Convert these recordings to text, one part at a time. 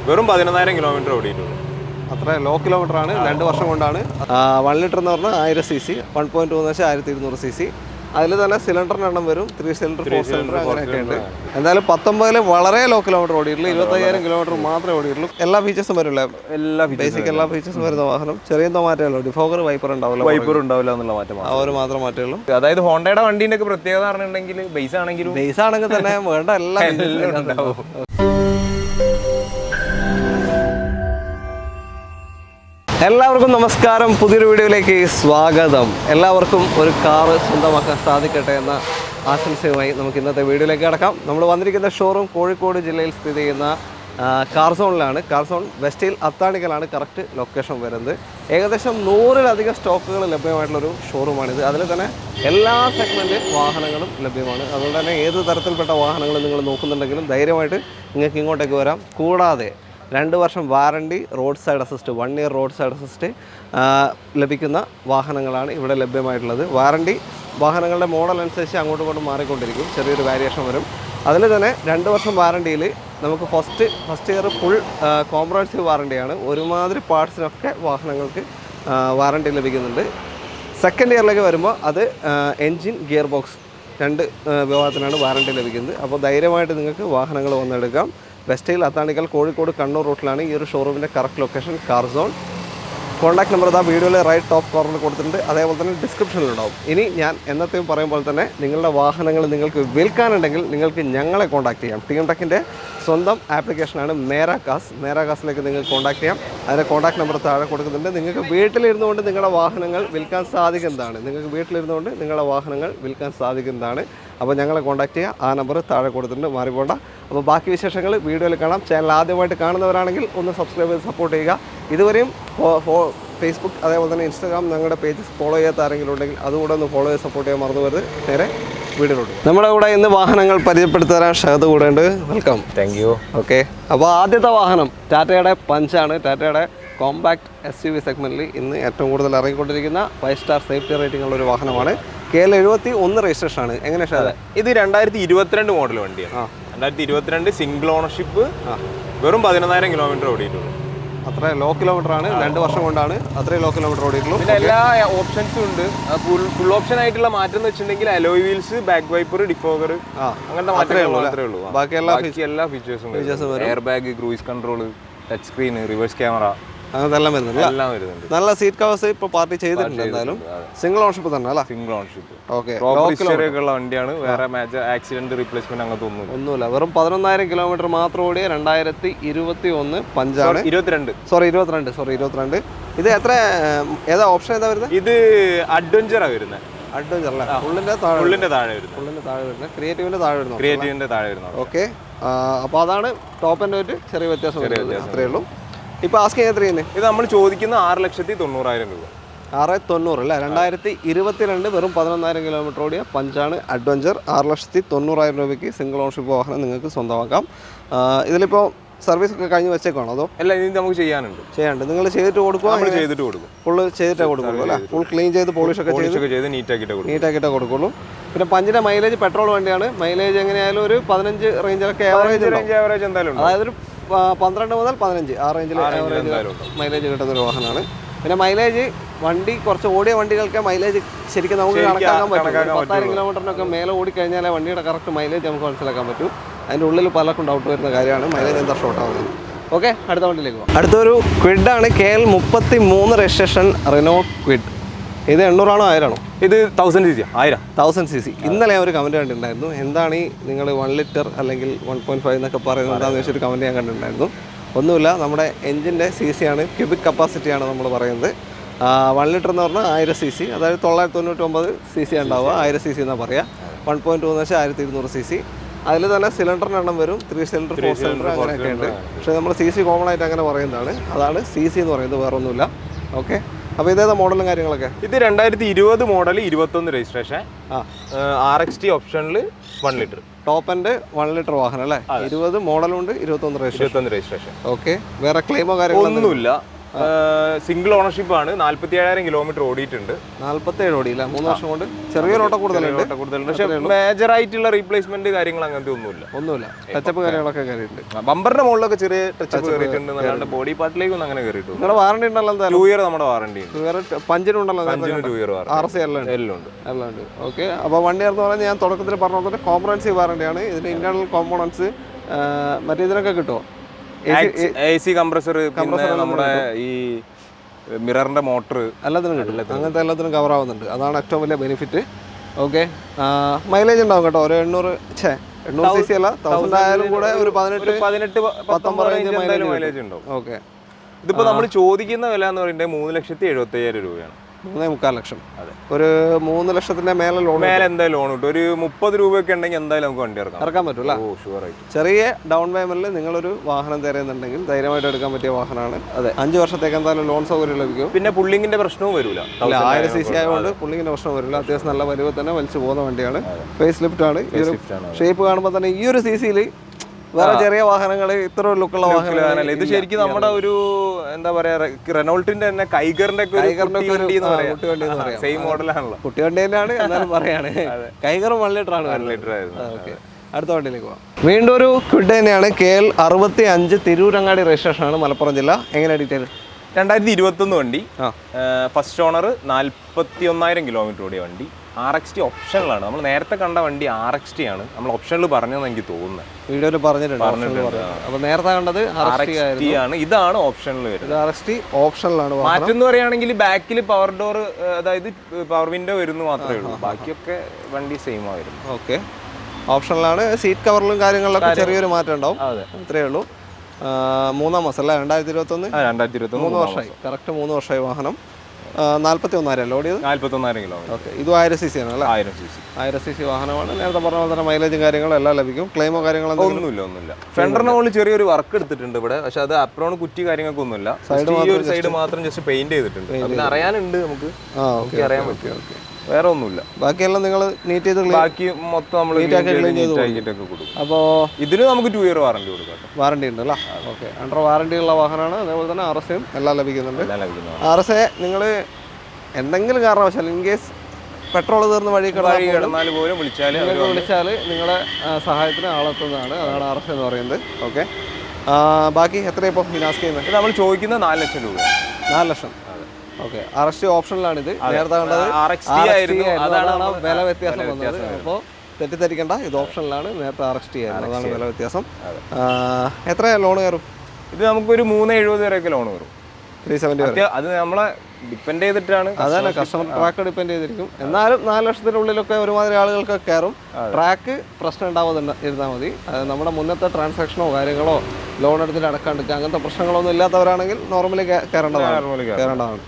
വെറും 11000 കിലോമീറ്റർ ഓടിയിട്ടുള്ളൂ. അത്ര low kilometre ആണ്, 2 വർഷം കൊണ്ടാണ്. 1 ലിറ്റർ എന്ന് പറഞ്ഞാൽ 1000 cc, 1.2 എന്ന് വെച്ചാൽ 1200 cc. അതിൽ തന്നെ സിലിണ്ടറിന് എണ്ണം വരും, 3 സിലിണ്ടർ, 4 സിലിണ്ടർ അങ്ങനെയൊക്കെ ഉണ്ട്. എന്തായാലും 19 വളരെ ലോ കിലോമീറ്റർ ഓടിയിട്ടുള്ളൂ, 25000 കിലോമീറ്റർ മാത്രമേ ഓടിയിട്ടുള്ളൂ. എല്ലാ ഫീച്ചേഴ്സും വരില്ല, ബേസിക് എല്ലാ ഫീച്ചേഴ്സും വരുന്ന വാഹനം. ചെറിയ എന്തോ മാറ്റമല്ലോ, ഡിഫോഗർ വൈപ്പർ ഉണ്ടാവില്ല എന്നുള്ള മാറ്റം ആ ഒരു മാത്രം മാറ്റമുള്ളൂ. അതായത് ഹോണ്ടയുടെ വണ്ടീൻ്റെ ഒക്കെ പ്രത്യേകത പറഞ്ഞിട്ടുണ്ടെങ്കിൽ ബേസ് ആണെങ്കിൽ തന്നെ വേണ്ട എല്ലാം ഉണ്ടാവും. എല്ലാവർക്കും നമസ്കാരം, പുതിയൊരു വീഡിയോയിലേക്ക് സ്വാഗതം. എല്ലാവർക്കും ഒരു കാറ് സ്വന്തമാക്കാൻ സാധിക്കട്ടെ എന്ന ആശംസയുമായി നമുക്ക് ഇന്നത്തെ വീഡിയോയിലേക്ക് കടക്കാം. നമ്മൾ വന്നിരിക്കുന്ന ഷോറൂം കോഴിക്കോട് ജില്ലയിൽ സ്ഥിതി ചെയ്യുന്ന കാർ സോണിലാണ്. കാർ സോൺ വെസ്റ്റ് ഹിൽ അത്താണിക്കലാണ് കറക്റ്റ് ലൊക്കേഷൻ വരുന്നത്. ഏകദേശം 100-ലധികം സ്റ്റോക്കുകൾ ലഭ്യമായിട്ടുള്ളൊരു ഷോറൂമാണിത്. അതിൽ തന്നെ എല്ലാ സെഗ്മെൻറ്റ് വാഹനങ്ങളും ലഭ്യമാണ്. അതുകൊണ്ട് തന്നെ ഏത് തരത്തിൽപ്പെട്ട വാഹനങ്ങൾ നിങ്ങൾ നോക്കുന്നുണ്ടെങ്കിലും ധൈര്യമായിട്ട് നിങ്ങൾക്ക് ഇങ്ങോട്ടേക്ക് വരാം. കൂടാതെ 2 വർഷം warranty, road side assist, 1 year road side assist ലഭിക്കുന്ന വാഹനങ്ങളാണ് ഇവിടെ ലഭ്യമായിട്ടുള്ളത്. വാറണ്ടി വാഹനങ്ങളുടെ മോഡൽ അനുസരിച്ച് അങ്ങോട്ടും ഇങ്ങോട്ടും മാറിക്കൊണ്ടിരിക്കും, ചെറിയൊരു വേരിയേഷൻ വരും. അതിൽ തന്നെ 2 വർഷം വാറണ്ടിയിൽ നമുക്ക് ഫസ്റ്റ് ഇയർ ഫുൾ കോംപ്രഹെൻസീവ് വാറണ്ടിയാണ്. ഒരുമാതിരി പാർട്സിനൊക്കെ വാഹനങ്ങൾക്ക് വാറണ്ടി ലഭിക്കുന്നുണ്ട്. സെക്കൻഡ് ഇയറിലേക്ക് വരുമ്പോൾ അത് എൻജിൻ, ഗിയർ ബോക്സ് 2 വിഭാഗത്തിനാണ് വാറണ്ടി ലഭിക്കുന്നത്. അപ്പോൾ ധൈര്യമായിട്ട് നിങ്ങൾക്ക് വാഹനങ്ങൾ വന്നെടുക്കാം. വെസ്റ്റ് ഹിൽ അത്താണിക്കൽ കോഴിക്കോട് കണ്ണൂർ റൂട്ടിലാണ് ഈ ഒരു ഷോറൂമിൻ്റെ correct location. Car zone. Contact number ഇതാ വീഡിയോയിൽ റൈറ്റ് ടോപ്പ് കോർണറിൽ കൊടുത്തിട്ടുണ്ട്, അതേപോലെ തന്നെ ഡിസ്ക്രിപ്ഷനിലുണ്ടാവും. ഇനി ഞാൻ എന്നത്തെയും പറയുമ്പോൾ തന്നെ നിങ്ങളുടെ വാഹനങ്ങൾ നിങ്ങൾക്ക് വിൽക്കാനുണ്ടെങ്കിൽ നിങ്ങൾക്ക് ഞങ്ങളെ കോൺടാക്ട് ചെയ്യാം. ടീം ടെക്കിൻ്റെ സ്വന്തം ആപ്ലിക്കേഷനാണ് മേരാകാസിലേക്ക് നിങ്ങൾക്ക് കോൺടാക്ട് ചെയ്യാം. അതിൻ്റെ കോൺടാക്ട് നമ്പർ താഴെ കൊടുക്കുന്നുണ്ട്. നിങ്ങൾക്ക് വീട്ടിലിരുന്നുകൊണ്ട് നിങ്ങളുടെ വാഹനങ്ങൾ വിൽക്കാൻ സാധിക്കുന്നതാണ്. അപ്പോൾ ഞങ്ങളെ കോൺടാക്ട് ചെയ്യുക. ആ നമ്പർ താഴെ കൊടുത്തിട്ടുണ്ട്, മാറിപ്പോണ്ട. അപ്പോൾ ബാക്കി വിശേഷങ്ങൾ വീഡിയോയിൽ കാണാം. ചാനൽ ആദ്യമായിട്ട് കാണുന്നവരാണെങ്കിൽ ഒന്ന് സബ്സ്ക്രൈബ് ചെയ്ത് സപ്പോർട്ട് ചെയ്യുക. ഇതുവരെയും ഫേസ്ബുക്ക് അതേപോലെ തന്നെ ഇൻസ്റ്റാഗ്രാം ഞങ്ങളുടെ പേജസ് ഫോളോ ചെയ്യാത്ത ആരെങ്കിലും ഉണ്ടെങ്കിൽ അതുകൂടെ ഒന്ന് ഫോളോ ചെയ്ത് സപ്പോർട്ട് ചെയ്യാൻ മറന്നു വരുത്. നേരെ വീഡിയോയിലോട്ട്. നമ്മുടെ കൂടെ ഇന്ന് വാഹനങ്ങൾ പരിചയപ്പെടുത്തി തരാൻ ഷഹദ് കൂടെ ഉണ്ട്. വെൽക്കം. Thank you. ഓക്കെ, അപ്പോൾ ആദ്യത്തെ വാഹനം ടാറ്റയുടെ പഞ്ചാണ്. ടാറ്റയുടെ കോമ്പാക്ട് SUV സെഗ്മെൻറ്റിൽ ഇന്ന് ഏറ്റവും കൂടുതൽ ഇറങ്ങിക്കൊണ്ടിരിക്കുന്ന 5 സ്റ്റാർ സേഫ്റ്റി റേറ്റിംഗ് ഉള്ള ഒരു വാഹനമാണ്. KL 71 രജിസ്ട്രേഷനാണ്. എങ്ങനെ ഷഹദ്? ഇത് 2022 മോഡൽ വണ്ടിയാണ്. 2022 സിംഗിൾ ഓണർഷിപ്പ്, വെറും 11000 കിലോമീറ്റർ ഓടിയിട്ടുള്ളൂ. അത്ര ലോ കിലോമീറ്റർ ആണ്, 2 വർഷം കൊണ്ടാണ് അത്രയും ലോ കിലോമീറ്റർ ഓടിയിട്ടുള്ളൂ. പിന്നെ എല്ലാ ഓപ്ഷൻസും ഉണ്ട്. ഫുൾ ഓപ്ഷൻ ആയിട്ടുള്ള മാറ്റം എന്ന് വെച്ചിട്ടുണ്ടെങ്കിൽ alloy wheels, back wiper, defogger, അങ്ങനത്തെ മാത്രമേ ഉള്ളൂ. ബാക്കി എല്ലാ ഫീച്ചേഴ്സും air bag, cruise control, touch screen, reverse camera, അങ്ങനത്തെല്ലാം വരുന്നുണ്ട്. നല്ല സീറ്റ് കവേഴ്സ് ഇപ്പോൾ പാർട്ടി ചെയ്തിട്ടുണ്ട്. എന്തായാലും സിംഗിൾ ഓണർഷിപ്പ് തന്നെ അല്ല? Single ownership. ഓക്കെ, ഉള്ള വണ്ടിയാണ്. വേറെ മേജർ ആക്സിഡന്റ് റീപ്ലേസ്മെന്റ് അങ്ങനത്തെ ഒന്നുമില്ല. വെറും 11000 കിലോമീറ്റർ മാത്രം ഓടിയ 2021 പഞ്ചാണ്. 22. ഇത് എത്ര, ഏതാ ഓപ്ഷൻ ഏതാ വരുന്നത്? ഇത് അഡ്വഞ്ചറാണ് വരുന്നത്. അഡ്വഞ്ചർ അല്ല, ഫുള്ളിന്റെ താഴെ വരുന്നത്. ക്രിയേറ്റീവിന്റെ താഴെ വരുന്നത്. ഓക്കെ, അപ്പോൾ അതാണ് ടോപ്പ് ആൻഡ് റേറ്റ്. ചെറിയ വ്യത്യാസം അത്രയേ ഉള്ളൂ. ഇപ്പോൾ ആസ്കിങ് എത്ര ചെയ്യുന്നത്? ഇത് നമ്മൾ ചോദിക്കുന്ന 6,90,000 രൂപ. 6,90,000 അല്ലേ? 2022 വെറും 11000 കിലോമീറ്റർ ഓടിയ പഞ്ചാണ് അഡ്വഞ്ചർ. 6,90,000 രൂപയ്ക്ക് സിംഗിൾ ഓണർഷിപ്പ് വാഹനം നിങ്ങൾക്ക് സ്വന്തമാക്കാം. ഇതിലിപ്പോൾ സർവീസ് ഒക്കെ കഴിഞ്ഞ് വെച്ചേക്കാണോ അതോ? അല്ല, ഇത് നമുക്ക് ചെയ്യാനുണ്ട്. നിങ്ങൾ ചെയ്തിട്ട് കൊടുക്കുക? നമ്മൾ ചെയ്തിട്ട് കൊടുക്കും. ഫുള്ള് ചെയ്തിട്ടേ കൊടുക്കുള്ളൂ അല്ലേ? ഫുൾ ക്ലീൻ ചെയ്ത് പോളിഷ് ഒക്കെ ചെയ്ത് നീറ്റാക്കിയിട്ടേ കൊടുക്കുള്ളൂ. പിന്നെ പഞ്ചിൻ്റെ മൈലേജ് പെട്രോൾ വണ്ടിയാണ്. മൈലേജ് എങ്ങനെയായാലും ഒരു 15 റേഞ്ചിലൊക്കെ ആവറേജ് എന്തായാലും, അതായത് ഒരു 12 മുതൽ 15 ആ റേഞ്ചിൽ മൈലേജ് കിട്ടുന്ന ഒരു വാഹനമാണ്. പിന്നെ മൈലേജ് വണ്ടി കുറച്ച് ഓടിയ വണ്ടികൾക്ക് മൈലേജ് ശരിക്കും നമുക്ക് കണക്കാക്കാൻ പറ്റും. 10,000 കിലോമീറ്ററിനൊക്കെ മേലെ ഓടിക്കഴിഞ്ഞാലേ വണ്ടിയുടെ കറക്റ്റ് മൈലേജ് നമുക്ക് മനസ്സിലാക്കാൻ പറ്റും. അതിൻ്റെ ഉള്ളിൽ പലർക്കും ഡൗട്ട് വരുന്ന കാര്യമാണ് മൈലേജ് എന്താ ഷോർട്ട് ആവുന്നത്. ഓക്കെ, അടുത്ത വണ്ടിയിലേക്ക് പോകാം. അടുത്തൊരു ക്വിഡാണ്. KL 33 registration Renault Kwid. ഇത് 800 ആണോ 1000 ആണോ? ഇത് 1000 cc. ഇന്നലെ ഞാൻ ഒരു കമൻറ്റ് കണ്ടിട്ടുണ്ടായിരുന്നു. എന്താണ് ഈ നിങ്ങൾ 1 ലിറ്റർ അല്ലെങ്കിൽ 1.5 എന്നൊക്കെ പറയുന്നത് എന്താണെന്ന് വെച്ചൊരു കമൻറ്റ് ഞാൻ കണ്ടിട്ടുണ്ടായിരുന്നു. ഒന്നുമില്ല, നമ്മുടെ എഞ്ചിൻ്റെ CC ആണ്, ക്യൂബിക് കപ്പാസിറ്റിയാണ് നമ്മൾ പറയുന്നത്. 1 ലിറ്റർ എന്ന് പറഞ്ഞാൽ 1000 cc, അതായത് 999 cc ഉണ്ടാവുക. 1000 cc എന്നാണ് പറയുക. 1.2 എന്ന് വെച്ചാൽ 1200 cc. അതിൽ തന്നെ സിലിണ്ടറിന് എണ്ണം വരും, 3 സിലിണ്ടർ, 4 സിലിണ്ടർ അങ്ങനെയൊക്കെ ഉണ്ട്. പക്ഷേ നമ്മൾ CC കോമൺ ആയിട്ട് അങ്ങനെ പറയുന്നതാണ്. അതാണ് CC എന്ന് പറയുന്നത്, വേറെ ഒന്നുമില്ല. ഓക്കെ, അപ്പോൾ ഇതേതാ മോഡലും കാര്യങ്ങളൊക്കെ? ഇത് 2020 മോഡൽ, 21 രജിസ്ട്രേഷൻ, RXT ഓപ്ഷനിൽ 1 ലിറ്റർ ടോപ്പ് ആൻഡ് 1 ലിറ്റർ വാഹനം അല്ലേ? 20 മോഡലുണ്ട്, 21 രജിസ്ട്രേഷൻ. രജിസ്ട്രേഷൻ. ഓക്കെ, വേറെ ക്ലെയിമോ കാര്യങ്ങളോ ഒന്നുമില്ല. സിംഗിൾ ഓണർഷിപ്പ് ആണ്. 47,000 കിലോമീറ്റർ ഓടിയിട്ടുണ്ട്. 47 ഓടിയില്ല, 3 വർഷം കൊണ്ട്. ചെറിയൊരു ഓട്ടം കൂടുതലുണ്ട്. പക്ഷേ മേജർ ആയിട്ടുള്ള റീപ്ലേസ്മെന്റ് കാര്യങ്ങൾ അങ്ങനത്തെ ഒന്നുമില്ല. ടച്ചപ്പ് കാര്യങ്ങളൊക്കെ കയറിയിട്ടുണ്ട്. ബമ്പറിന്റെ മുകളിലൊക്കെ ചെറിയ ടച്ചപ്പ് കയറിയിട്ടുണ്ട്. അല്ലാണ്ട് ബോഡി പാർട്ടിലേക്കൊന്നും അങ്ങനെ കയറിയിട്ടുണ്ട്. നിങ്ങളുടെ വാറണ്ടി ഉണ്ടല്ലോ? 2 ഇയർ നമ്മുടെ വാറണ്ടി ഉണ്ട്. പഞ്ചിനുണ്ടല്ലോ? 2 ഇയർ RC എല്ലാം ഉണ്ട്. ഓക്കെ. അപ്പോൾ 1 ഇയർ എന്ന് പറഞ്ഞാൽ ഞാൻ തുടക്കത്തിൽ പറഞ്ഞ പോലെ കോംപ്രഹെൻസീവ് വാറണ്ടിയാണ്. ഇതിന് ഇന്റേണൽ കോമ്പോണൻസ് മറ്റേ ഇതിനൊക്കെ കിട്ടുമോ? AC കംപ്രസർ, നമ്മുടെ ഈ മിററിന്റെ മോട്ടർ, എല്ലാത്തിനും കിട്ടും. അങ്ങനത്തെ എല്ലാത്തിനും കവർ ആവുന്നുണ്ട്. അതാണ് ഏറ്റവും വലിയ ബെനിഫിറ്റ്. ഓക്കെ. മൈലേജ് ഉണ്ടാവും കേട്ടോ. ഒരു 800 cc അല്ല, 1000 ആയാലും കൂടെ ഒരു 18-19 മൈലേജ് ഉണ്ടാവും. ഓക്കെ. ഇതിപ്പോ നമ്മൾ ചോദിക്കുന്ന വില എന്ന് പറയുന്നത് 3,75,000 രൂപയാണ്. 3,45 ലക്ഷം. ഒരു 3 ലക്ഷത്തിന്റെ മേലെ ലോൺ എന്തായാലും ലോൺ കിട്ടും. ഒരു 30 രൂപയൊക്കെ ഉണ്ടെങ്കിൽ എന്തായാലും നമുക്ക് വണ്ടി ഇറക്കാൻ പറ്റൂല. ചെറിയ ഡൗൺ പേയ്മെന്റിൽ നിങ്ങളൊരു വാഹനം തരുന്നുണ്ടെങ്കിൽ ധൈര്യമായിട്ട് എടുക്കാൻ പറ്റിയ വാഹനമാണ്. അതെ, 5 വർഷത്തേക്ക് എന്തായാലും ലോൺ സൗകര്യം ലഭിക്കും. പിന്നെ പുള്ളിങ്ങിന്റെ പ്രശ്നവും വരില്ല. 1000 cc ആയതുകൊണ്ട് പുള്ളിങ്ങിന്റെ പ്രശ്നം വരില്ല. അത്യാവശ്യം നല്ല വലിവ് തന്നെ വലിച്ചു പോകുന്ന വണ്ടിയാണ്. ഫേസ് ലിഫ്റ്റ് ആണ്. ഈ ഒരു ഷേപ്പ് കാണുമ്പോൾ തന്നെ ഈ ഒരു CC-യിൽ വേറെ ചെറിയ വാഹനങ്ങൾ ഇത്ര ലുക്കുള്ള വാഹനങ്ങൾ. ഇത് ശരിക്കും നമ്മുടെ ഒരു എന്താ പറയാ, റെനോൾട്ടിന്റെ തന്നെ കൈഗറിന്റെ സെയിം മോഡലാണല്ലോ. കുട്ടിവണ്ടി തന്നെയാണ് എന്നാലും പറയാണ്. കൈഗർ 1 ലിറ്റർ ആണ്. 1 ലിറ്റർ ആയിരുന്നു. ഓക്കെ. അടുത്ത വണ്ടിയിലേക്ക് പോകാം. വീണ്ടും ഒരു ക്വിഡ് തന്നെയാണ്. KL 65 തിരൂരങ്ങാടി രജിസ്ട്രേഷൻ ആണ്, മലപ്പുറം ജില്ല. എങ്ങനെ ഡീറ്റെയിൽ? 2021 വണ്ടി. First owner. 41,000 കിലോമീറ്റർ ഓടിയ വണ്ടി. RXT ഓപ്ഷനിലാണ്. നമ്മൾ നേരത്തെ കണ്ട വണ്ടി RXT ആണ്. നമ്മൾ ഓപ്ഷനിൽ പറഞ്ഞതെന്ന് എനിക്ക് തോന്നുന്നത്. വീഡിയോയിൽ പറഞ്ഞിട്ടുണ്ട്. അപ്പോൾ നേരത്തെ കണ്ടത് RXT ആണ്. ഇതാണ് ഓപ്ഷനിൽ വരുന്നത്. RXT ഓപ്ഷനിലാണ്. മാറ്റം എന്ന് പറയുകയാണെങ്കിൽ ബാക്കിൽ പവർ ഡോർ, അതായത് പവർ വിൻഡോ വരുന്നു മാത്രമേ ഉള്ളൂ. ബാക്കിയൊക്കെ വണ്ടി സെയിം ആയിരുന്നു. ഓക്കെ. ഓപ്ഷനിലാണ്. സീറ്റ് കവറിലും കാര്യങ്ങളിലൊക്കെ ചെറിയൊരു മാറ്റം ഉണ്ടാവും. അത്രയേ ഉള്ളൂ. 3-ാം മാസം അല്ല, 2021. 3 വർഷമായി. കറക്റ്റ് 3 വർഷമായി വാഹനം. 41,000 ഓടിയത്. 41,000 കിലോമീറ്റർ. ഓക്കെ. ഇത് 1000 cc ആണ് അല്ലേ? 1000 cc വാഹനമാണ്. നേരത്തെ പറഞ്ഞ പോലെ തന്നെ മൈലേജും കാര്യങ്ങളും എല്ലാം ലഭിക്കും. ക്ലെയിമോ കാര്യങ്ങളോ ഒന്നുമില്ല. ഫ്രണ്ടിന്റെ മുകളിൽ ചെറിയൊരു വർക്ക് എടുത്തിട്ടുണ്ട് ഇവിടെ. പക്ഷെ അത് അപ്രോൺ കുറ്റി കാര്യങ്ങളൊക്കെ ഒന്നുമില്ല. സൈഡ് മാത്രം ജസ്റ്റ് പെയിന്റ് ചെയ്തിട്ടുണ്ട്. അതിന് അറിയാനുണ്ട് നമുക്ക്. അറിയാൻ പറ്റും. വേറെ ഒന്നുമില്ല. ബാക്കിയെല്ലാം നിങ്ങൾ നീറ്റ് ചെയ്ത് ബാക്കി മൊത്തം നമ്മൾ നീറ്റാക്കിയിട്ടൊക്കെ കൊടുക്കും. അപ്പോൾ ഇതിന് നമുക്ക് 2 ഇയർ വാറണ്ടി കൊടുക്കാം. വാറണ്ടി ഉണ്ട് അല്ലേ? ഓക്കെ. അണ്ടർ വാറണ്ടി ഉള്ള വാഹനമാണ്. അതേപോലെ തന്നെ RSAയും എല്ലാം ലഭിക്കുന്നുണ്ട്. RSA നിങ്ങൾ എന്തെങ്കിലും കാരണവശാൽ ഇൻ കേസ് പെട്രോൾ തീർന്ന് വഴി കിടന്നാൽ പോലും വിളിച്ചാൽ നിങ്ങളുടെ സഹായത്തിന് ആളെത്തുന്നതാണ്. അതാണ് RSA എന്ന് പറയുന്നത്. ഓക്കെ. ബാക്കി എത്രയാണ് ഇപ്പോൾ ഫിനാൻസ് ചെയ്യുന്നത്? നമ്മൾ ചോദിക്കുന്നത് 4 ലക്ഷം രൂപ. 4 ലക്ഷം. ഓക്കെ. RST ഓപ്ഷനിലാണ്. ഇത് നേരത്തെ കണ്ടത് അതാണ് വില വ്യത്യാസം വന്നത്. അപ്പോൾ തെറ്റിദ്ധരിക്കേണ്ട, ഇത് ഓപ്ഷനിലാണ്. നേരത്തെ RST ആയിരുന്നു. അതാണ് വില വ്യത്യാസം. എത്ര ലോൺ കയറും? ഇത് നമുക്കൊരു 370 വരെയൊക്കെ ലോൺ കയറും. 370 വരെ. അത് നമ്മളെ ഡിപ്പെൻഡ് ചെയ്തിട്ടാണ്. അതാണ് കസ്റ്റമർ ട്രാക്ക് ഡിപ്പെൻഡ് ചെയ്തിരിക്കും. എന്നാലും 4 ലക്ഷത്തിനുള്ളിലൊക്കെ ഒരുമാതിരി ആളുകൾക്കൊക്കെ കയറും. ട്രാക്ക് പ്രശ്നം ഉണ്ടാവാതിരുന്നാൽ മതി. നമ്മുടെ മുന്നത്തെ ട്രാൻസാക്ഷനോ കാര്യങ്ങളോ ലോൺ എടുത്തിട്ട് അടക്കാണ്ടിരിക്കുക അങ്ങനത്തെ പ്രശ്നങ്ങളൊന്നും ഇല്ലാത്തവരാണെങ്കിൽ നോർമലി കയറേണ്ടതാണ്.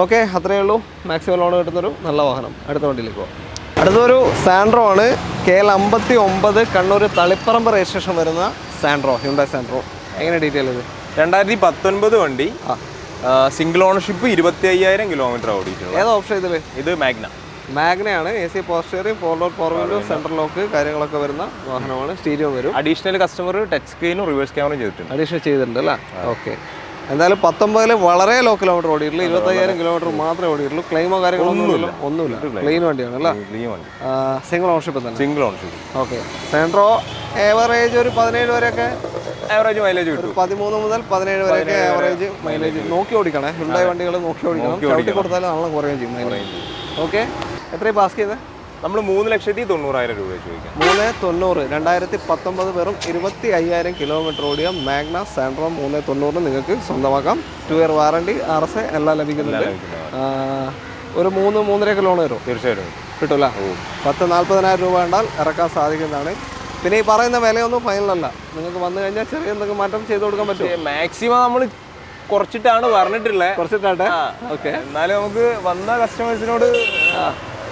ഓക്കെ. അത്രയേ ഉള്ളൂ. മാക്സിമം ലോൺ കിട്ടുന്നൊരു നല്ല വാഹനം. അടുത്ത വണ്ടിയിലേക്ക് പോകാം. അടുത്തൊരു സാൻഡ്രോ ആണ്. KL 59 കണ്ണൂർ തളിപ്പറമ്പ് രജിസ്ട്രേഷൻ വരുന്ന സാൻഡ്രോ, ഹ്യുണ്ടായി സാൻഡ്രോ. എങ്ങനെ ഡീറ്റെയിൽ ഇത്? 2019 വണ്ടി. Single ownership. 25,000 കിലോമീറ്റർ ഓടിയിട്ടുണ്ട്. ഏത് ഓപ്ഷൻ ഇതിൽ? ഇത് മാഗ്നയാണ്. AC പോസ്റ്ററിംഗ്, 4 power window, central lock കാര്യങ്ങളൊക്കെ വരുന്ന വാഹനമാണ്. സ്റ്റീരിയോ വരും. അഡീഷണൽ കസ്റ്റമർ ടച്ച് സ്ക്രീനും റിവേഴ്സ് ക്യാമറയും ചെയ്തിട്ടുണ്ട്. അഡീഷണൽ ചെയ്തിട്ടുണ്ട് അല്ലേ? ഓക്കെ. എന്തായാലും 19 വളരെ ലോ കിലോമീറ്റർ ഓടിയിട്ടുള്ളൂ. 25,000 കിലോമീറ്റർ മാത്രമേ ഓടിയിട്ടുള്ളൂ. ക്ലെയിമോ കാര്യങ്ങളൊന്നുമില്ല. ക്ലീൻ വണ്ടിയാണ് അല്ലേ? സിംഗിൾ ഓണർഷിപ്പ് തന്നെ. Single ownership. Okay. Santro average ഒരു 17 വരെയൊക്കെ ആവറേജ് മൈലേജ് കിട്ടും. 13 മുതൽ 17 വരെയൊക്കെ ആവറേജ് മൈലേജ്. നോക്കി ഓടിക്കണേ. ഹ്യുണ്ടായി വണ്ടികൾ നോക്കി ഓടിക്കണം. ചവിട്ടി കൊടുത്താലും നല്ല കുറയുകയും ചെയ്യും മൈലേജ്. ഓക്കെ. എത്രയും പാസ് ചെയ്തത്? നമ്മൾ 3,90,000 രൂപ ചോദിക്കാം. 390. 2019 വെറും 25,000 കിലോമീറ്റർ ഓടിയ മാഗ്ന സാൻഡ്രോ 390 നിങ്ങൾക്ക് സ്വന്തമാക്കാം. 2 ഇയർ വാറണ്ടി, RSA എല്ലാം ലഭിക്കുന്നുണ്ട്. ഒരു 3-3.5 ലോൺ വരും. തീർച്ചയായിട്ടും കിട്ടില്ല. 10-40,000 രൂപ കണ്ടാൽ ഇറക്കാൻ സാധിക്കുന്നതാണ്. പിന്നെ ഈ പറയുന്ന വിലയൊന്നും ഫൈനലല്ല. നിങ്ങൾക്ക് വന്നു കഴിഞ്ഞാൽ ചെറിയ എന്തെങ്കിലും മാറ്റം ചെയ്ത് കൊടുക്കാൻ പറ്റും. മാക്സിമം നമ്മൾ കുറച്ചിട്ടാണ് പറഞ്ഞിട്ടുള്ളത്. കുറച്ചിട്ടാട്ടെ. ഓക്കെ. എന്നാലും നമുക്ക് വന്ന കസ്റ്റമേഴ്സിനോട്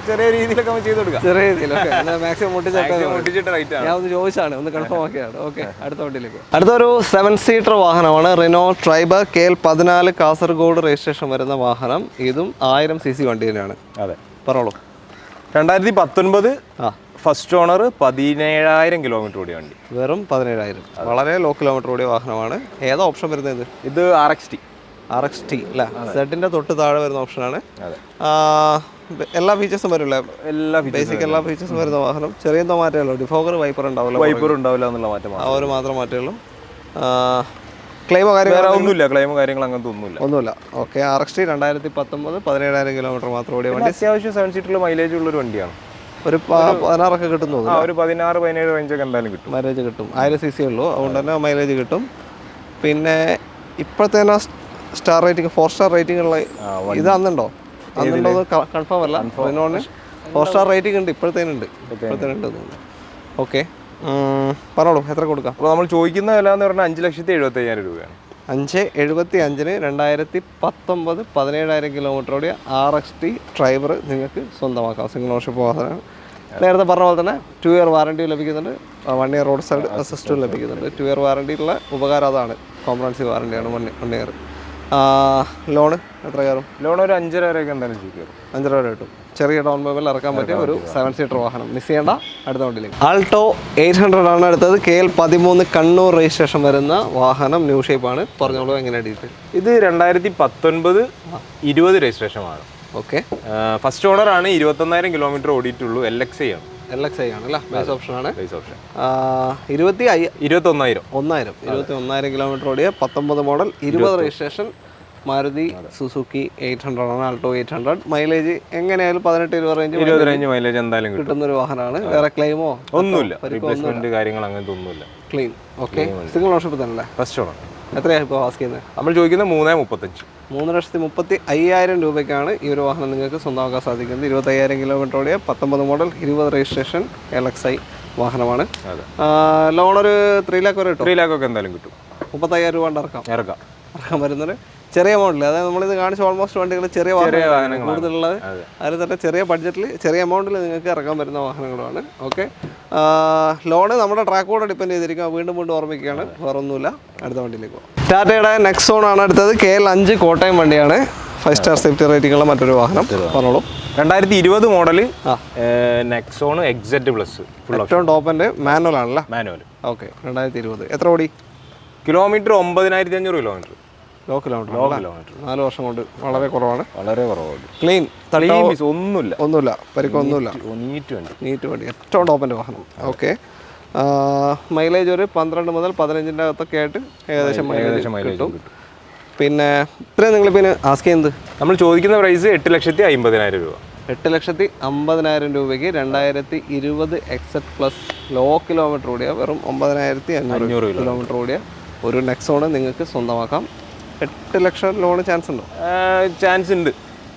ചെറിയ രീതിയിലൊക്കെ ചെയ്ത് കൊടുക്കാം. ചെറിയ രീതിയിലൊക്കെ മാക്സിമം മുട്ടിച്ചിട്ട് റൈറ്റ് ആണ്. ഞാൻ ഒന്ന് ചോദിച്ചാണ്, ഒന്ന് കൺഫേം ആക്കിയാണ്. ഓക്കെ. അടുത്ത വണ്ടിയിലേക്ക്. അടുത്തൊരു 7 സീറ്റർ വാഹനമാണ്. Renault Triber KL 14 Kasaragod registration വരുന്ന വാഹനം. ഇതും 1000 cc വണ്ടി തന്നെയാണ്. അതെ, പറഞ്ഞോളൂ. 2019 ഫസ്റ്റ് ഓണർ. 17,000 കിലോമീറ്റർ ഓടിയ വണ്ടി. വെറും 17,000. വളരെ ലോ കിലോമീറ്റർ ഓടിയ വാഹനമാണ്. ഏതാ ഓപ്ഷൻ വരുന്നത്? ഇത് RXT. RXT അല്ലേ, സെഡിൻ്റെ തൊട്ട് താഴെ വരുന്ന ഓപ്ഷനാണ്. എല്ലാ ഫീച്ചേഴ്സും വരില്ല, ബേസിക് എല്ലാ ഫീച്ചേഴ്സും വരുന്ന വാഹനം. ചെറിയ എന്തോ മാറ്റമല്ലോ, ഡിഫോഗർ വൈപ്പർ ഉണ്ടാവില്ല, എന്നുള്ള മാറ്റം ആ ഒരു മാത്രം മാറ്റമുള്ളൂ. ക്ലെയിമോ ഒന്നുമില്ല, ക്ലെയിമോ കാര്യങ്ങൾ അങ്ങനത്തെ ഒന്നുമില്ല. ഓക്കെ. RXT 2019 17,000 കിലോമീറ്റർ മാത്രം ഓടിയ വണ്ടി. അത്യാവശ്യം 7 സീറ്ററിൽ മൈലേജ് ഉള്ളൊരു വണ്ടിയാണ്. ഒരു 16 കിട്ടുന്നു, ഒരു 16-17 റേഞ്ചൊക്കെ എന്തായാലും കിട്ടും, മൈലേജ് കിട്ടും. 1000 cc ഉള്ളൂ, അതുകൊണ്ട് തന്നെ മൈലേജ് കിട്ടും. പിന്നെ ഇപ്പോഴത്തെ സ്റ്റാർ റേറ്റിംഗ് 4 സ്റ്റാർ റേറ്റിംഗ് ഉള്ള ഇത് അന്നുണ്ടോ കൺഫേം അല്ല, 4 സ്റ്റാർ റേറ്റിംഗ് ഉണ്ട്, ഇപ്പോഴത്തേനുണ്ട് തോന്നുന്നു. ഓക്കെ, പറഞ്ഞോളൂ, എത്ര കൊടുക്കാം? അപ്പോൾ നമ്മൾ ചോദിക്കുന്ന വില എന്ന് പറഞ്ഞാൽ 5,75,000 രൂപയാണ്. 5,75,000 2019 17,000 കിലോമീറ്റർ ഓടിയ RXT ഡ്രൈവർ നിങ്ങൾക്ക് സ്വന്തമാക്കാം. സിംഗിൾ ഓണർഷിപ്പ് വാഹനമാണ്. നേരത്തെ പറഞ്ഞ പോലെ തന്നെ 2 ഇയർ വാറണ്ടി ലഭിക്കുന്നുണ്ട്, 1 ഇയർ റോഡ് സൈഡ് അസിസ്റ്റും ലഭിക്കുന്നുണ്ട്. 2 ഇയർ വാറണ്ടിയുള്ള ഉപകാരം അതാണ്, കോംപ്രഹെൻസീവ് വാറണ്ടിയാണ് 1 ഇയർ. ലോണ് എത്ര കയറും? ലോൺ ഒരു 5,500 വരെയൊക്കെ എന്തായാലും കയറും. 5,500 വരെ കിട്ടും. ചെറിയ ഡൗൺ പേയ്മെൻറ്റിൽ ഇറക്കാൻ പറ്റിയ ഒരു 7 സീറ്റർ വാഹനം. മിസ് ചെയ്യേണ്ട. അടുത്ത വണ്ടിയിലേക്ക് ആൾട്ടോ 800 ആണ് അടുത്തത്. KL 13 കണ്ണൂർ രജിസ്ട്രേഷൻ വരുന്ന വാഹനം, ന്യൂ ഷേപ്പാണ്. പറഞ്ഞോളൂ, എങ്ങനെയാണ് ഡീറ്റെയിൽ? ഇത് 2019-20 രജിസ്ട്രേഷൻ ആണ്. ഓക്കെ. ഫസ്റ്റ് ഓണർ ആണ്, 21,000 കിലോമീറ്റർ ഓടിയിട്ടുള്ളൂ. LXI ആണ്. LXI ആണ് അല്ലേ, ബേസ് ഓപ്ഷൻ ആണ്. ബേസ് ഓപ്ഷൻ 21,000 കിലോമീറ്റർ ഓടിയ 19 മോഡൽ 20 രജിസ്ട്രേഷൻ മാരുതി സുസുക്കി 800 ആണ്. ആൾട്ടോ 800. മൈലേജ് എങ്ങനെയായാലും 18-20 റേഞ്ച് മൈലേജ് എന്തായാലും കിട്ടുന്ന ഒരു വാഹനമാണ്. വേറെ ക്ലെയിമോ ഒന്നുമില്ല, റീപ്ലേസ്മെന്റ് കാര്യങ്ങൾ അങ്ങനത്തെ ഒന്നുമില്ല. ക്ലീൻ. ഓക്കെ. സിംഗിൾ ഓണർഷിപ്പ് തന്നെ ഫസ്റ്റ് ഓണർ. എത്രയാണ് ഇപ്പോൾ ആസ്ക് ചെയ്യുന്നത്? നമ്മൾ ചോദിക്കുന്നത് 3,35. 3,35,000 രൂപയ്ക്കാണ് ഈ ഒരു വാഹനം നിങ്ങൾക്ക് സ്വന്തമാക്കാൻ സാധിക്കുന്നത്. 25,000 കിലോമീറ്റർ ഓടിയ 19 മോഡൽ 20 രജിസ്ട്രേഷൻ LXI വാഹനമാണ്. ലോൺ ഒരു 3 lakh വരെ കിട്ടും. 3 lakh ഒക്കെ എന്തായാലും കിട്ടും. 35,000 രൂപ ഇറക്കാം വരുന്നത്. ചെറിയ മോഡൽ, അതായത് നമ്മളിത് കാണിച്ച ഓൾമോസ്റ്റ് വണ്ടികൾ ചെറിയ വാഹനങ്ങൾ കൂടുതലുള്ളത്. അതിൽ തന്നെ ചെറിയ ബഡ്ജറ്റിൽ ചെറിയ എമൗണ്ടിൽ നിങ്ങൾക്ക് ഇറക്കാൻ വരുന്ന വാഹനങ്ങളുമാണ്. ഓക്കെ. ലോണ് നമ്മുടെ ട്രാക്കോടെ ഡിപ്പെൻഡ് ചെയ്തിരിക്കും. വീണ്ടും ഓർമ്മിക്കുകയാണ്, വേറെ ഒന്നുമില്ല. അടുത്ത വണ്ടിയിലേക്ക് പോകാം. ടാറ്റയുടെ നെക്സോൺ ആണ് അടുത്തത്. KL 5 കോട്ടയം വണ്ടിയാണ്. 5 സ്റ്റാർ സേഫ്റ്റി റേറ്റിംഗ് ഉള്ള മറ്റൊരു വാഹനം. പറഞ്ഞോളൂ. 2020 മോഡല് നെക്സോൺ XZ+. ഏറ്റവും ടോപ്പിൻ്റെ മാനുവൽ ആണല്ലേ? മാനുവൽ. ഓക്കെ. 2020 എത്ര ഓടി? Kilometre 9,500 kilometre. ലോ കിലോമീറ്റർ 4 വർഷം കൊണ്ട് വളരെ കുറവാണ്. ക്ലീൻ, ഒന്നുമില്ല, പരിക്കൊന്നുമില്ല. നീറ്റ് വണ്ടി, ഏറ്റവും ടോപ്പിൻ്റെ വാഹനം. ഓക്കെ. മൈലേജ് ഒരു 12 മുതൽ 15 അകത്തൊക്കെ ആയിട്ട് ഏകദേശം മൈലേജ് കിട്ടും. പിന്നെ ഇത്രയും നിങ്ങൾ പിന്നെ ആസ്ക് ചെയ്യുന്നത്? നമ്മൾ ചോദിക്കുന്ന പ്രൈസ് 8,50,000 രൂപ. 8,50,000 രൂപയ്ക്ക് 2020 XZ+ ലോ കിലോമീറ്റർ ഓടിയ വെറും 9,500 കിലോമീറ്റർ ഓടിയ ഒരു നെക്സോണ് നിങ്ങൾക്ക് സ്വന്തമാക്കാം. 8 ലക്ഷം ലോണ് ചാൻസ് ഉണ്ടോ? ചാൻസ് ഉണ്ട്.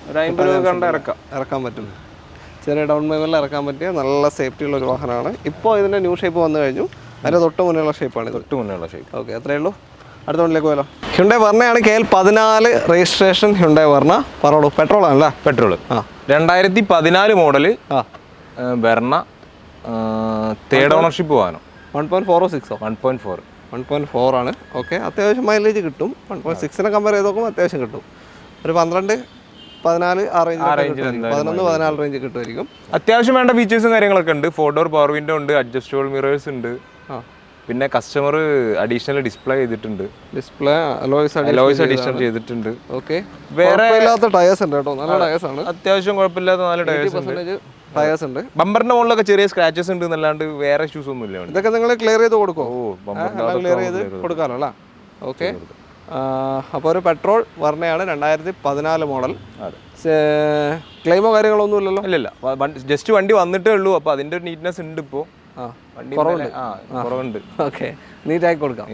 ഒരു 50 രൂപ കണ്ട് ഇറക്കാൻ പറ്റും. ചെറിയ ഡൗൺ പേയ്മെൻറ്റിൽ ഇറക്കാൻ പറ്റിയ നല്ല സേഫ്റ്റി ഉള്ള ഒരു വാഹനമാണ്. ഇപ്പോൾ ഇതിൻ്റെ ന്യൂ ഷേപ്പ് വന്നു കഴിഞ്ഞു. അതിൻ്റെ തൊട്ട് മുന്നേയുള്ള ഷേപ്പാണ്. ഷേപ്പ്. ഓക്കെ, അത്രയേ ഉള്ളൂ. അടുത്ത വണ്ടിയിലേക്ക് പോയാലോ. ഹ്യുണ്ടായ് വെർണയാണ്. KL 14 registration Hyundai Verna. പറഞ്ഞോളൂ. പെട്രോൾ ആണല്ലേ? Petrol. 2014 model Verna, 3rd ownership വാഹനം. 1.4 6 1.4 1.4 ആണ്. ഓക്കെ. അത്യാവശ്യം മൈലേജ് കിട്ടും. 1.6 കമ്പയർ ചെയ്ത് നോക്കുമ്പോൾ അത്യാവശ്യം കിട്ടും. ഒരു 12-14 ആ റേഞ്ച്, 11-14 റേഞ്ച് കിട്ടുമായിരിക്കും. അത്യാവശ്യം വേണ്ട ഫീച്ചേഴ്സും കാര്യങ്ങളൊക്കെ ഉണ്ട്. 4 ഡോർ പവർ വിൻഡോ ഉണ്ട്, അഡ്ജസ്റ്റബിൾ മിറേഴ്സ് ഉണ്ട്. പിന്നെ കസ്റ്റമർ അഡീഷണൽ ഡിസ്പ്ലേ ചെയ്തിട്ടുണ്ട്. അലോയ്സ് അഡീഷണൽ ചെയ്തിട്ടുണ്ട്. ഓക്കെ. വേറെ ടയേഴ്സ് ഉണ്ട് കേട്ടോ, നല്ല ടയേഴ്സ് ആണ്. അത്യാവശ്യം കുഴപ്പമില്ലാത്ത 4 ടയേഴ്സ് ഉണ്ട്. ബമ്പറിന്റെ മുകളിലൊക്കെ ചെറിയ സ്ക്രാച്ചസ് ഉണ്ട് എന്നല്ലാണ്ട് വേറെ ഇഷ്യൂസ് ഒന്നും ഇല്ല. ഇതൊക്കെ നിങ്ങൾ ക്ലിയർ ചെയ്ത് കൊടുക്കുമോ? ക്ലിയർ ചെയ്ത് കൊടുക്കാമല്ലോ അല്ലേ? ഓക്കെ. അപ്പോൾ ഒരു പെട്രോൾ വെർണയാണ്. 2014 മോഡൽ. ക്ലെയിമോ കാര്യങ്ങളൊന്നും ഇല്ലല്ലോ? ഇല്ല, ജസ്റ്റ് വണ്ടി വന്നിട്ടേ ഉള്ളൂ. അപ്പോൾ അതിൻ്റെ ഒരു നീറ്റ്നെസ് ഉണ്ട്. ഇപ്പോൾ കുറവുണ്ട്. ഓക്കെ. നീറ്റായി കൊടുക്കാം.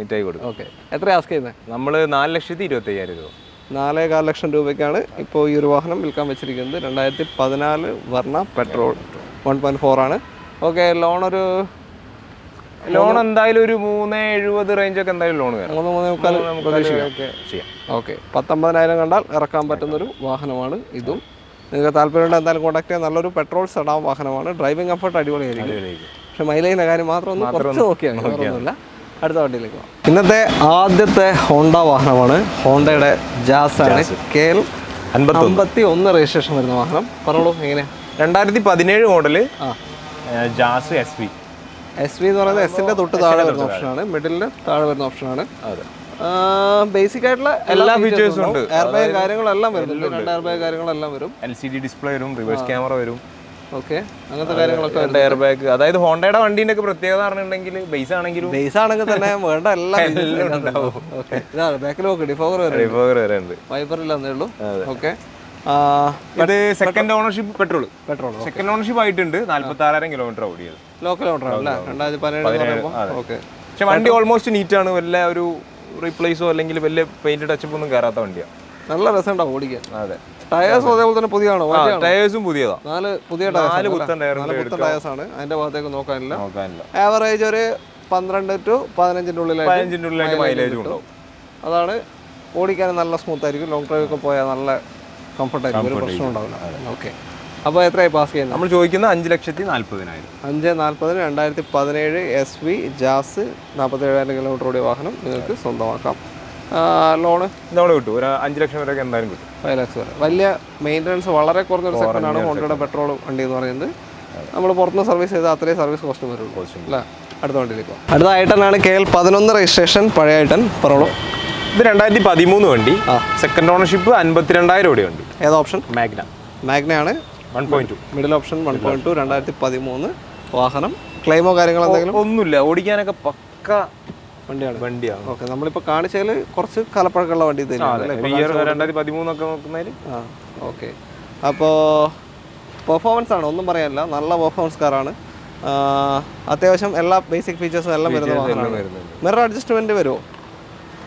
ഓക്കെ. എത്ര ആസ്ക് ചെയ്യുന്നത്? നമ്മൾ 4,25,000 രൂപ. 4.25 ലക്ഷം രൂപയ്ക്കാണ് ഇപ്പോൾ ഈ ഒരു വാഹനം വിൽക്കാൻ വെച്ചിരിക്കുന്നത്. 2014 വെർണ പെട്രോൾ 1.4 ആണ്. ഓക്കെ. ലോൺ എന്തായാലും ഒരു 3,70 റേഞ്ചൊക്കെ എന്തായാലും ലോൺ വരും. 3.75 ചെയ്യാം. ഓക്കെ. 19,000 കണ്ടാൽ ഇറക്കാൻ പറ്റുന്നൊരു വാഹനമാണ് ഇതും. നിങ്ങൾക്ക് താല്പര്യമുണ്ട് എന്തായാലും കോൺടാക്ട് ചെയ്യാൻ. നല്ലൊരു പെട്രോൾ സെഡാൻ വാഹനമാണ്. ഡ്രൈവിംഗ് കംഫർട്ട് അടിപൊളിയായിരിക്കും. പക്ഷേ മൈലേജിൻ്റെ കാര്യം മാത്രം ഒന്ന് കുറച്ച് നോക്കിയാണ്, വേറൊന്നുമില്ല. അടുത്ത വണ്ടിയിലേക്ക് പോകാം. ഇന്നത്തെ ആദ്യത്തെ ഹോണ്ട വാഹനമാണ്. ഹോണ്ടയുടെ ജാസ് ആണ്. KL 51 രജിസ്ട്രേഷൻ വരുന്ന വാഹനം. പറഞ്ഞോളൂ, എങ്ങനെയാണ്? 2017 മോഡല് ജാസ് SV എന്ന് പറയുന്നത് എസിൻ്റെ തൊട്ട് താഴെ വരുന്ന ഓപ്ഷനാണ്. മിഡിലിന് താഴെ വരുന്ന ഓപ്ഷനാണ്. ബേസിക് ആയിട്ടുള്ള എല്ലാ ഫീച്ചേഴ്സും ഉണ്ട്. എയർ ബാഗ് കാര്യങ്ങളെല്ലാം വരുന്നുണ്ട്. 2 എയർ ബാഗ് കാര്യങ്ങളെല്ലാം വരും. LCD ഡിസ്പ്ലേ വരും, റിവേഴ്സ് ക്യാമറ വരും. ഓക്കെ, അങ്ങനത്തെ കാര്യങ്ങളൊക്കെ എയർ ബാഗ്. അതായത് ഹോണ്ടയുടെ വണ്ടീന്റെ ഒക്കെ പ്രത്യേകത പറഞ്ഞിട്ടുണ്ടെങ്കിൽ ബേസ് ആണെങ്കിലും തന്നെ വേണ്ട എല്ലാം ഉണ്ടാവും. ഓക്കെ, ഇതാണ് ബാക്കിൽ നോക്ക് ഡിഫോഗർ വരെ ഉണ്ട്. വൈപ്പറില്ലെന്നേ ഉള്ളൂ. ഓക്കെ, ഇത് second ownership petrol second ownership ആയിട്ടുണ്ട്. 46,000 കിലോമീറ്റർ ഓടിയത്. ലോ കിലോമീറ്റർ ആണല്ലേ 2017. ഓക്കെ, പക്ഷെ വണ്ടി ഓൾമോസ്റ്റ് നീറ്റ് ആണ്. വല്ല ഒരു റീപ്ലേസോ അല്ലെങ്കിൽ വലിയ പെയിന്റ് ടച്ചപ്പ് ഒന്നും കയറാത്ത വണ്ടിയാണ്. നല്ല രസമുണ്ടാവും ഓടിക്കാൻ. അതെ, ടയേഴ്സ് അതേപോലെ തന്നെ പുതിയതാണോ? ടയേഴ്സും പുതിയതാ. 4 പുതിയ ടയേഴ്സ് ആണ്. അതിന്റെ ഭാഗത്തേക്ക് നോക്കാനില്ല. ആവറേജ് ഒരു 12 to 15 ഉള്ളിലായിട്ട് മൈലേജ് ഉണ്ടാവും. അതാണ് ഓടിക്കാൻ നല്ല സ്മൂത്ത് ആയിരിക്കും. ലോങ് ഡ്രൈവ് ഒക്കെ പോയാൽ നല്ല കംഫർട്ട് ആയിരിക്കും, ഒരു പ്രശ്നം ഉണ്ടാവില്ല. ഓക്കെ, അപ്പോൾ എത്രയായി പാസ് ചെയ്യുന്നത്? നമ്മൾ ചോദിക്കുന്നത് 5,40,000. 5,40,000 2017 SV ജാസ് 47,000 കിലോമീറ്റർ ഓടിയ വാഹനം നിങ്ങൾക്ക് സ്വന്തമാക്കാം. ലോണ് കിട്ടും. ഒരു 5 ലക്ഷം വരെ എന്തായാലും കിട്ടും. 5 ലക്ഷം വരെ. വലിയ മെയിൻ്റനൻസ് വളരെ കുറഞ്ഞൊരു സെക്കൻഡാണ് ഹോണ്ടയുടെ പെട്രോൾ വണ്ടി എന്ന് പറയുന്നത്. നമ്മൾ പുറത്തുനിന്ന് സർവീസ് ചെയ്താൽ അത്രയും സർവീസ് കോസ്റ്റ് വരുള്ളൂ അല്ലേ? അടുത്ത വണ്ടിയിലേക്ക് അടുത്ത ഐട്ടനാണ് KL 11 രജിസ്ട്രേഷൻ, പഴയ ഐട്ടൻ. പറഞ്ഞോളൂ. ഇത് 2013 വണ്ടി. സെക്കൻഡ് ഓണർഷിപ്പ് 52,000 ഓടിയ വണ്ടി. ഏത് ഓപ്ഷൻ? മാഗ്നയാണ് 1.2. മിഡിൽ ഓപ്ഷൻ 1.2 2013 വാഹനം. ക്ലെയിമോ കാര്യങ്ങളോ എന്തെങ്കിലും? ഒന്നുമില്ല, ഓടിക്കാനൊക്കെ പക്ക വണ്ടിയാണ്. ഓക്കെ, നമ്മളിപ്പോൾ കാണിച്ചതിൽ കുറച്ച് കാലപ്പഴക്കമുള്ള വണ്ടി തന്നെയാണ്. 2013 ഒക്കെ നോക്കുന്നതിൽ. ഓക്കെ, അപ്പോൾ പെർഫോമൻസ് ആണ്, ഒന്നും പറയാനില്ല. നല്ല പെർഫോമൻസ് കാറാണ്. അത്യാവശ്യം എല്ലാ ബേസിക് ഫീച്ചേഴ്സും എല്ലാം വരുന്ന വാഹനമാണ്. മിറർ അഡ്ജസ്റ്റ്മെന്റ് വരുമോ?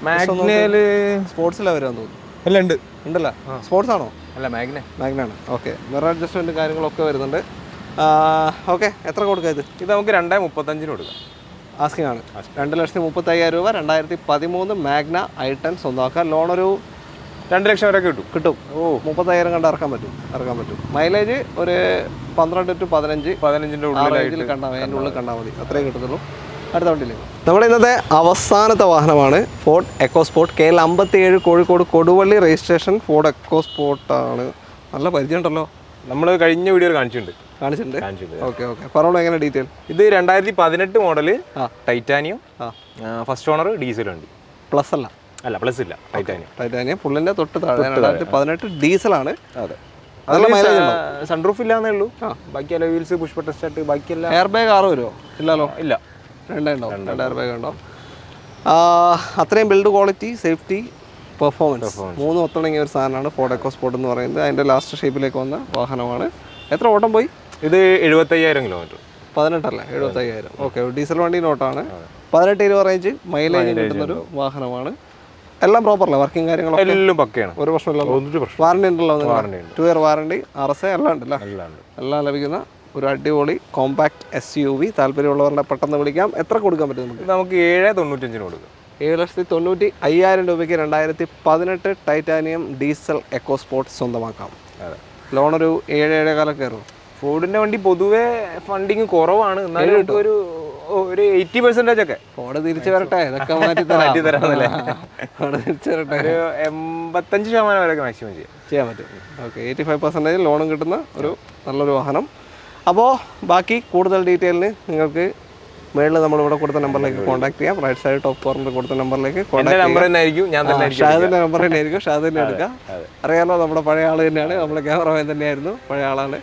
മാഗ്നയില് സ്പോർട്സിലാണ് വരുമെന്ന് തോന്നുന്നു. എല്ലാം ഉണ്ടല്ലോ. സ്പോർട്സ് ആണോ? അല്ല, മാഗ്നാണ്. ഓക്കെ, മിറർ അഡ്ജസ്റ്റ്മെന്റ് കാര്യങ്ങളൊക്കെ വരുന്നുണ്ട്. ഓക്കെ, എത്ര കൊടുക്കുക ഇത്? ഇത് നമുക്ക് 2,35 കൊടുക്കാം. ആസ്കിംഗ് ആണ്. 2,35,000 രൂപ. 2013 മാഗ്ന ഐ10 സ്വന്തമാക്കാം. ലോൺ ഒരു 2 ലക്ഷം വരെ കിട്ടും. 30,000 കണ്ട് ഇറക്കാൻ പറ്റും. മൈലേജ് ഒരു 12 to 15 ഉള്ളിൽ കണ്ടാൽ മതി. അത്രയും കിട്ടത്തുള്ളൂ. അടുത്ത വണ്ടിയിലേക്ക് നമ്മുടെ ഇന്നത്തെ അവസാനത്തെ വാഹനമാണ് Ford EcoSport. KL 57 Kozhikode Koduvally registration. Ford എക്കോസ്പോർട്ടാണ്. നല്ല പരിചയം ഉണ്ടല്ലോ. നമ്മൾ കഴിഞ്ഞ വീഡിയോയിൽ കാണിച്ചിട്ടുണ്ട്. ഓക്കെ, പറഞ്ഞോളൂ എങ്ങനെ ഡീറ്റെയിൽ. ഇത് 2018 model Titanium. First owner diesel വണ്ടി. പ്ലസ് അല്ല, പ്ലസ് ഇല്ല, ടൈറ്റാനിയം ഫുള്ളിന്റെ തൊട്ട് താഴെ. 2018 ഡീസലാണ്. അതെ, അതിൽ സൺറൂഫ് ഇല്ലാന്നേ ഉള്ളൂ. ബാക്കി അല്ല വീൽസ്, പുഷ് ബട്ടൺ സ്റ്റാർട്ട്, ബാക്കിയെല്ലാം. എയർ ബാഗ് 6 വരുമോ? ഇല്ലല്ലോ. ഇല്ല, 2 ഉണ്ടാവും. 2 എയർ ബാഗ് ഉണ്ടാവും. അത്രയും ബിൽഡ് ക്വാളിറ്റി, സേഫ്റ്റി, പെർഫോമൻസ് 3 ഒത്തിണങ്ങിയ ഒരു സാധനമാണ് ഫോർഡ് എക്കോസ്പോർട്ട് എന്ന് പറയുന്നത്. അതിൻ്റെ ലാസ്റ്റ് ഷേപ്പിലേക്ക് വന്ന വാഹനമാണ്. എത്ര ഓട്ടം പോയി? ഇത് 75,000 കിലോമീറ്റർ. 18 അല്ലേ? 75,000. ഓക്കെ, ഡീസൽ വണ്ടി നോട്ടാണ്. 18-20 റേഞ്ച് മൈലേജ് കിട്ടുന്നൊരു വാഹനമാണ്. എല്ലാം പ്രോപ്പറല്ലേ? വർക്കിംഗ് കാര്യങ്ങളൊക്കെ എല്ലാം പക്കയാണ്, ഒരു പ്രശ്നമില്ല. വാറണ്ടി ഉണ്ടല്ലോ? 2 ഇയർ വാറണ്ടി, RSA എല്ലാം ഉണ്ടല്ലോ. എല്ലാം ലഭിക്കുന്ന ഒരു അടിപൊളി കോമ്പാക്ട് SUV. താല്പര്യമുള്ളവരുടെ പെട്ടെന്ന് വിളിക്കാം. എത്ര കൊടുക്കാൻ പറ്റും നമുക്ക്? നമുക്ക് 7,95 കൊടുക്കാം. 7,95,000 രൂപയ്ക്ക് 2018 ടൈറ്റാനിയം ഡീസൽ എക്കോസ്പോർട്ട് സ്വന്തമാക്കാം. ലോൺ ഒരു 7-7.5 കയറും. ഫോർഡിന്റെ വണ്ടി പൊതുവെ ഫണ്ടിങ് കുറവാണ്, എന്നാലും ഒരു 80% ഒക്കെ. ഫോർഡ് തിരിച്ചു വരട്ടെ, ഇതൊക്കെ മാറ്റി തരാമല്ലേ? തിരിച്ചു വരട്ടെ. ഒരു 85% വരെ മാക്സിമം ചെയ്യാൻ പറ്റും. ഓക്കെ, 85% ലോണും കിട്ടുന്ന ഒരു നല്ലൊരു വാഹനം. അപ്പോൾ ബാക്കി കൂടുതൽ ഡീറ്റെയിലിന് നിങ്ങൾക്ക് മേളിൽ നമ്മളിവിടെ കൊടുത്ത നമ്പറിലേക്ക് കോൺടാക്ട് ചെയ്യാം. റൈറ്റ് സൈഡ് ടോപ്പ് കോർണറിൽ കൊടുത്ത നമ്പറിലേക്ക് ഷാദിൻ്റെ നമ്പർ തന്നെ ആയിരിക്കും. ഷാദിനെ എടുക്കുക. അറിയാമല്ലോ, നമ്മുടെ പഴയ ആൾ തന്നെയാണ്. നമ്മുടെ ക്യാമറമാൻ തന്നെയായിരുന്നു, പഴയ ആളാണ്.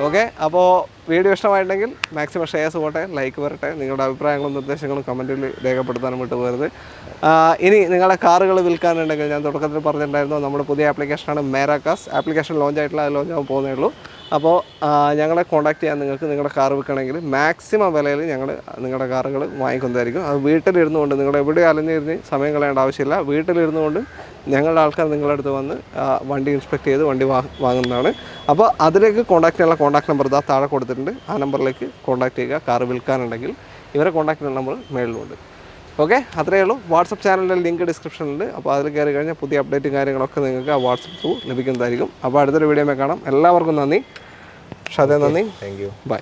ഓക്കെ, അപ്പോൾ വീഡിയോ ഇഷ്ടമായിട്ടുണ്ടെങ്കിൽ മാക്സിമം ഷെയർസ് പോട്ടെ, ലൈക്ക് വരട്ടെ. നിങ്ങളുടെ അഭിപ്രായങ്ങളും നിർദ്ദേശങ്ങളും കമൻറ്റിൽ രേഖപ്പെടുത്താനും വിട്ടുപോകരുത്. ഇനി നിങ്ങളുടെ കാറുകൾ വിൽക്കാനുണ്ടെങ്കിൽ ഞാൻ തുടക്കത്തിൽ പറഞ്ഞിട്ടുണ്ടായിരുന്നു, നമ്മുടെ പുതിയ ആപ്ലിക്കേഷനാണ് മേരാകാസ്. ആപ്ലിക്കേഷൻ ലോഞ്ച് ആയിട്ടില്ല, അത് ലോഞ്ച് ആകാൻ പോകുന്നേ ഉള്ളൂ. അപ്പോൾ ഞങ്ങളെ കോൺടാക്ട് ചെയ്യാൻ നിങ്ങൾക്ക് നിങ്ങളുടെ കാർ വിൽക്കണമെങ്കിൽ മാക്സിമം വിലയിൽ ഞങ്ങൾ നിങ്ങളുടെ കാറുകൾ വാങ്ങിക്കുന്നതായിരിക്കും. അത് വീട്ടിലിരുന്നു കൊണ്ട്, നിങ്ങളുടെ എവിടെ അലഞ്ഞിരുന്ന് സമയം കളയേണ്ട ആവശ്യമില്ല. വീട്ടിലിരുന്നു കൊണ്ട് ഞങ്ങളുടെ ആൾക്കാർ നിങ്ങളുടെ അടുത്ത് വന്ന് വണ്ടി ഇൻസ്പെക്ട് ചെയ്ത് വണ്ടി വാങ്ങുന്നതാണ്. അപ്പോൾ അതിലേക്ക് കോൺടാക്ട് ചെയ്യാനുള്ള കോൺടാക്ട് നമ്പർ ഇതാ താഴെ കൊടുത്തിട്ടുണ്ട്. ആ നമ്പറിലേക്ക് കോൺടാക്ട് ചെയ്യുക. കാർ വിൽക്കാനുണ്ടെങ്കിൽ ഇവരെ കോൺടാക്ട് ചെയ്യുന്ന നമ്പർ മേളിലുണ്ട്. ഓക്കെ, അത്രയേ ഉള്ളൂ. വാട്സപ്പ് ചാനലിൻ്റെ ലിങ്ക് ഡിസ്ക്രിപ്ഷനിലുണ്ട്. അപ്പോൾ അതിൽ കയറി കഴിഞ്ഞാൽ പുതിയ അപ്ഡേറ്റും കാര്യങ്ങളൊക്കെ നിങ്ങൾക്ക് ആ വാട്സപ്പ് ത്രൂ ലഭിക്കുന്നതായിരിക്കും. അപ്പോൾ അടുത്തൊരു വീഡിയോ കാണാം. എല്ലാവർക്കും നന്ദി. ഷാദേ, നന്ദി. Thank you. ബൈ.